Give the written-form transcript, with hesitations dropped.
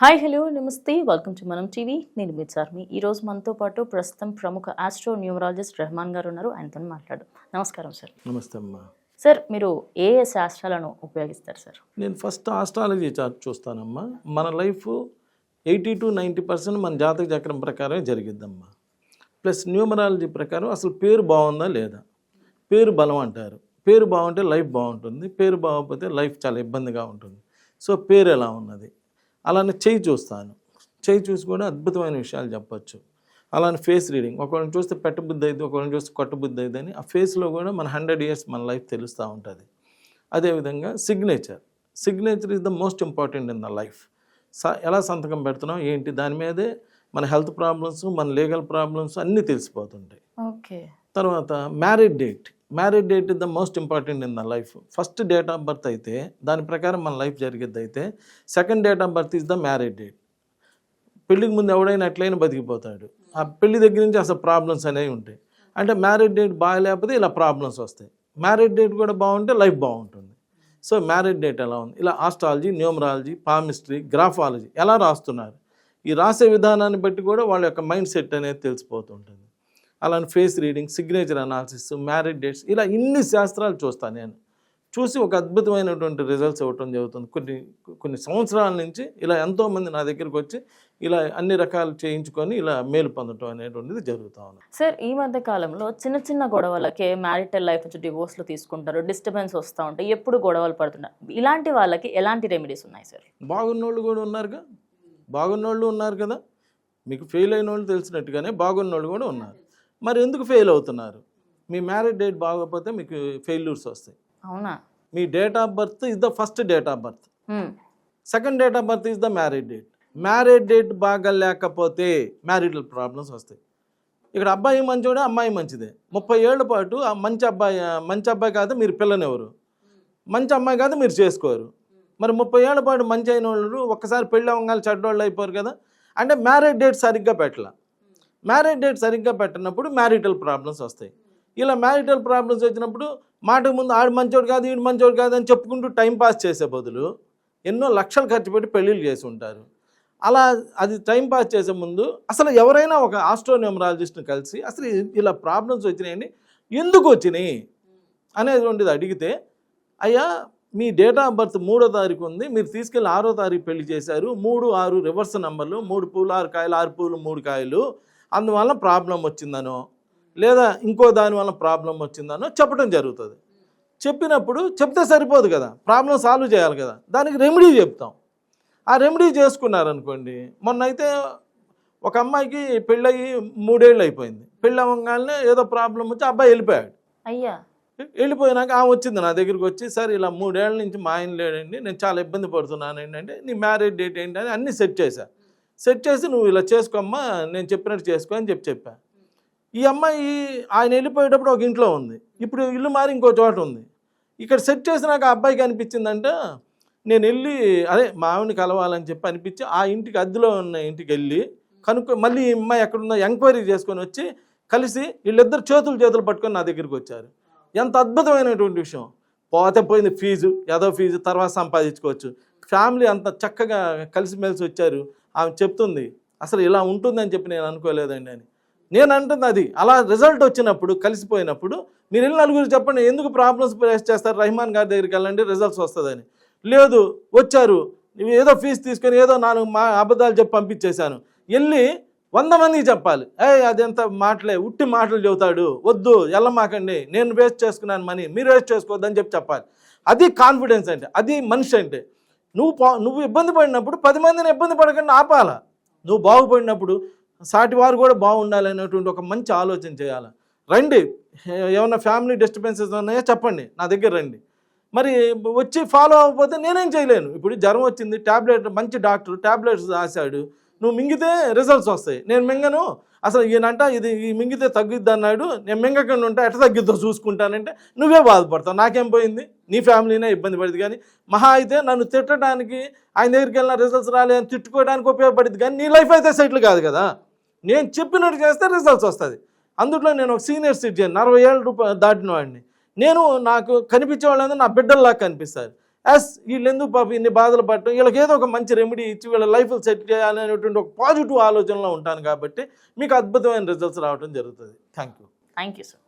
Hi hello నమస్తే welcome to మనం TV. నేను మీ చార్మి. ఈరోజు మనతో పాటు ప్రస్తుతం ప్రముఖ ఆస్ట్రో న్యూమరాలజిస్ట్ రెహమాన్ గారు ఉన్నారు. ఆయనతో మాట్లాడు. నమస్కారం సార్. నమస్తే అమ్మా. సార్, మీరు ఏ ఏ శాస్త్రాలను ఉపయోగిస్తారు సార్? నేను ఫస్ట్ ఆస్ట్రాలజీ చార్ట్ చూస్తానమ్మా. మన లైఫ్ 80 to 90% మన జాతక చక్రం ప్రకారమే జరిగిద్దమ్మా. ప్లస్ న్యూమరాలజీ ప్రకారం అసలు పేరు బాగుందా లేదా, పేరు బలం అంటారు. పేరు బాగుంటే లైఫ్ బాగుంటుంది, పేరు బాగోకపోతే లైఫ్ చాలా ఇబ్బందిగా ఉంటుంది. సో పేరు ఎలా ఉన్నది, అలానే చెయ్యి చూస్తాను. చెయ్యి చూసి కూడా అద్భుతమైన విషయాలు చెప్పచ్చు. అలానే ఫేస్ రీడింగ్, ఒకళ్ళని చూస్తే పెట్టబుద్ధి అయింది, ఒకళ్ళని చూస్తే కొట్టబుద్ధి అయింది అని ఆ ఫేస్లో కూడా మన 100 years మన లైఫ్ తెలుస్తూ ఉంటుంది. అదేవిధంగా signature is the most important in the life. ఎలా సంతకం పెడుతున్నాం ఏంటి, దాని మీదే మన హెల్త్ ప్రాబ్లమ్స్, మన లీగల్ ప్రాబ్లమ్స్ అన్నీ తెలిసిపోతుంటాయి. ఓకే. తర్వాత marriage date is the most important in the life. First date of birth అయితే దాని ప్రకారం మన లైఫ్ జరిగేది అయితే, second date of birth is the marriage date. పెళ్ళికి ముందు ఎవడైనా ఎట్లయినా బతికిపోతాడు. ఆ పెళ్లి దగ్గర నుంచి అసలు ప్రాబ్లమ్స్ అనేవి ఉంటాయి. అంటే మ్యారేజ్ డేట్ బాగాలేకపోతే ఇలా ప్రాబ్లమ్స్ వస్తాయి. మ్యారేజ్ డేట్ కూడా బాగుంటే లైఫ్ బాగుంటుంది. సో మ్యారేజ్ డేట్ ఎలా ఉంది, ఇలా ఆస్ట్రాలజీ, న్యూమరాలజీ, పామిస్ట్రీ, గ్రాఫాలజీ ఎలా రాస్తున్నారు, ఈ రాసే విధానాన్ని బట్టి కూడా వాళ్ళ యొక్క మైండ్ సెట్ అనేది తెలిసిపోతుంటుంది. అలానే face reading, signature analysis, marriage dates, ఇలా ఇన్ని శాస్త్రాలు చూస్తాను. నేను చూసి ఒక అద్భుతమైనటువంటి రిజల్ట్స్ ఇవ్వటం జరుగుతుంది. కొన్ని సంవత్సరాల నుంచి ఇలా ఎంతోమంది నా దగ్గరికి వచ్చి ఇలా అన్ని రకాలు చేయించుకొని ఇలా మేలు పొందటం అనేటువంటిది జరుగుతూ ఉంది. సార్, ఈ మధ్య కాలంలో చిన్న చిన్న గొడవలకే మ్యారిటల్ లైఫ్ నుంచి డివోర్స్లు తీసుకుంటారు, డిస్టర్బెన్స్ వస్తూ ఉంటాయి, ఎప్పుడు గొడవలు పడుతున్నారు. ఇలాంటి వాళ్ళకి ఎలాంటి రెమెడీస్ ఉన్నాయి సార్? బాగున్నోళ్ళు కూడా ఉన్నారుగా, బాగున్నోళ్ళు ఉన్నారు కదా. మీకు ఫెయిల్ అయిన వాళ్ళు తెలిసినట్టుగానే బాగున్నోళ్ళు కూడా ఉన్నారు. మరి ఎందుకు ఫెయిల్ అవుతున్నారు? మీ మ్యారేజ్ డేట్ బాగోకపోతే మీకు ఫెయిల్యూర్స్ వస్తాయి. అవునా? మీ date of birth is the first date of birth, second date of birth is the marriage date. Marriage date బాగా లేకపోతే మ్యారిటల్ ప్రాబ్లమ్స్ వస్తాయి. ఇక్కడ అబ్బాయి మంచోడే, అమ్మాయి మంచిదే. 30 ఏళ్ల పాటు ఆ మంచి అబ్బాయి కాదు మీరు పిల్లనెవరు, మంచి అమ్మాయి కాదు మీరు చేసుకోరు. మరి 30 ఏళ్ల పాటు మంచి అయిన వాళ్ళు ఒక్కసారి పెళ్ళి అవ్వగానే చెడ్డోళ్ళు అయిపోరు కదా. అంటే మ్యారేజ్ డేట్ సరిగ్గా పెట్టాల. మ్యారేజ్ డేట్ సరిగ్గా పెట్టినప్పుడు మ్యారిటల్ ప్రాబ్లమ్స్ వస్తాయి. ఇలా మ్యారిటల్ ప్రాబ్లమ్స్ వచ్చినప్పుడు మాటకు ముందు ఆడు మంచోడు కాదు, ఈడు మంచోడు కాదు అని చెప్పుకుంటూ టైంపాస్ చేసే బదులు ఎన్నో లక్షలు ఖర్చు పెట్టి పెళ్ళిళ్ళు చేసి ఉంటారు. అలా అది టైంపాస్ చేసే ముందు అసలు ఎవరైనా ఒక ఆస్ట్రో న్యూమరాలజిస్ట్ని కలిసి అసలు ఇలా ప్రాబ్లమ్స్ వచ్చినాయండి, ఎందుకు వచ్చినాయి అనేటువంటిది అడిగితే, అయ్యా మీ డేట్ ఆఫ్ బర్త్ 3వ తారీఖు ఉంది, మీరు తీసుకెళ్ళి 6వ తారీఖు పెళ్లి చేశారు, 3, 6 రివర్స్ నెంబర్లు, 3 పూలు 6 కాయలు, 6 పూలు 3 కాయలు, అందువల్ల ప్రాబ్లం వచ్చిందనో లేదా ఇంకో దానివల్ల ప్రాబ్లం వచ్చిందనో చెప్పడం జరుగుతుంది. చెప్పినప్పుడు చెప్తే సరిపోదు కదా, ప్రాబ్లం సాల్వ్ చేయాలి కదా, దానికి రెమెడీ చెప్తాం. ఆ రెమెడీ చేసుకున్నారనుకోండి. మొన్న అయితే ఒక అమ్మాయికి పెళ్ళయి 3 ఏళ్ళు అయిపోయింది. పెళ్ళి అవ్వగానే ఏదో ప్రాబ్లం వచ్చి అబ్బాయి వెళ్ళిపోయాడు. అయ్యా, వెళ్ళిపోయినాక ఆమె వచ్చింది నా దగ్గరికి వచ్చి, సార్ ఇలా 3 ఏళ్ళ నుంచి మా ఆయన లేడండి, నేను చాలా ఇబ్బంది పడుతున్నాను ఏంటంటే, నీ మ్యారేజ్ డేట్ ఏంటని అన్నీ సెట్ చేసి నువ్వు ఇలా చేసుకోమ్మా, నేను చెప్పినట్టు చేసుకో అని చెప్పా. ఈ అమ్మాయి ఆయన వెళ్ళిపోయేటప్పుడు ఒక ఇంట్లో ఉంది, ఇప్పుడు ఇల్లు మారి ఇంకో చోట ఉంది. ఇక్కడ సెట్ చేసినాక ఆ అబ్బాయికి అనిపించిందంటే, నేను వెళ్ళి అదే మా ఆవిడని కలవాలని చెప్పి అనిపించి ఆ ఇంటికి అద్దెలో ఉన్న ఇంటికి వెళ్ళి మళ్ళీ ఈ అమ్మాయి ఎక్కడుందో ఎంక్వైరీ చేసుకొని వచ్చి కలిసి వీళ్ళిద్దరు చేతులు పట్టుకొని నా దగ్గరికి వచ్చారు. ఎంత అద్భుతమైనటువంటి విషయం. పోతే పోయింది ఫీజు, ఏదో ఫీజు తర్వాత సంపాదించుకోవచ్చు. ఫ్యామిలీ అంత చక్కగా కలిసిమెలిసి వచ్చారు. ఆమె చెప్తుంది, అసలు ఇలా ఉంటుందని చెప్పి నేను అనుకోలేదండి అని. నేను అంటుంది అది అలా రిజల్ట్ వచ్చినప్పుడు, కలిసిపోయినప్పుడు మీరు వెళ్ళి నలుగురు చెప్పండి, ఎందుకు ప్రాబ్లమ్స్ ఫేస్ చేస్తారు, రెహమాన్ గారి దగ్గరికి వెళ్ళండి రిజల్ట్స్ వస్తుందని. లేదు వచ్చారు, ఏదో ఫీజు తీసుకొని ఏదో 4 అబద్ధాలు చెప్పి పంపించేశాను. వెళ్ళి 100 మందికి చెప్పాలి, అదెంత మాటలే, ఉట్టి మాటలు చెబుతాడు, వద్దు వెళ్ళమాకండి, నేను వేస్ట్ చేసుకున్నాను మనీ, మీరు వేస్ట్ చేసుకోవద్దని చెప్పాలి. అది కాన్ఫిడెన్స్ అంటే, అది మనిషి అంటే. నువ్వు ఇబ్బంది పడినప్పుడు 10 మందిని ఇబ్బంది పడకుండా ఆపాల. నువ్వు బాగుపడినప్పుడు సాటి వారు కూడా బాగుండాలి అనేటువంటి ఒక మంచి ఆలోచన చేయాలి. రండి, ఏమన్నా ఫ్యామిలీ డిస్టర్బెన్సెస్ ఉన్నాయో చెప్పండి, నా దగ్గర రండి. మరి వచ్చి ఫాలో అవ్వకపోతే నేనేం చేయలేను. ఇప్పుడు జ్వరం వచ్చింది, ట్యాబ్లెట్, మంచి డాక్టర్ ట్యాబ్లెట్స్ రాశాడు, నువ్వు మింగితే రిజల్ట్స్ వస్తాయి. నేను మింగను, అసలు ఈయనంట ఇది ఈ మింగితే తగ్గిద్ది అన్నాడు, నేను మింగకుండా ఉంటే ఎట్లా తగ్గిద్దో చూసుకుంటానంటే నువ్వే బాధపడతావు, నాకేం పోయింది, నీ ఫ్యామిలీనే ఇబ్బంది పడింది. కానీ మహా అయితే నన్ను తిట్టడానికి, ఆయన దగ్గరికి వెళ్ళిన రిజల్ట్స్ రాలేదని తిట్టుకోవడానికి ఉపయోగపడింది, కానీ నీ లైఫ్ అయితే సెటిల్ కాదు కదా. నేను చెప్పినట్టు చేస్తే రిజల్ట్స్ వస్తుంది. అందులో నేను ఒక సీనియర్ సిటిజన్, 40 ఏళ్ళు దాటిన వాడిని. నాకు కనిపించే వాళ్ళందరూ నా బిడ్డల్లాగా కనిపిస్తారు. వీళ్ళు ఎందుకు పాపం ఇన్ని బాధలు పడటం, వీళ్ళకి ఏదో ఒక మంచి రెమెడీ ఇచ్చి వీళ్ళ లైఫ్ సెట్ చేయాలనేటువంటి ఒక పాజిటివ్ ఆలోచనలో ఉంటాను కాబట్టి మీకు అద్భుతమైన రిజల్ట్స్ రావడం జరుగుతుంది. Thank you. Thank you sir.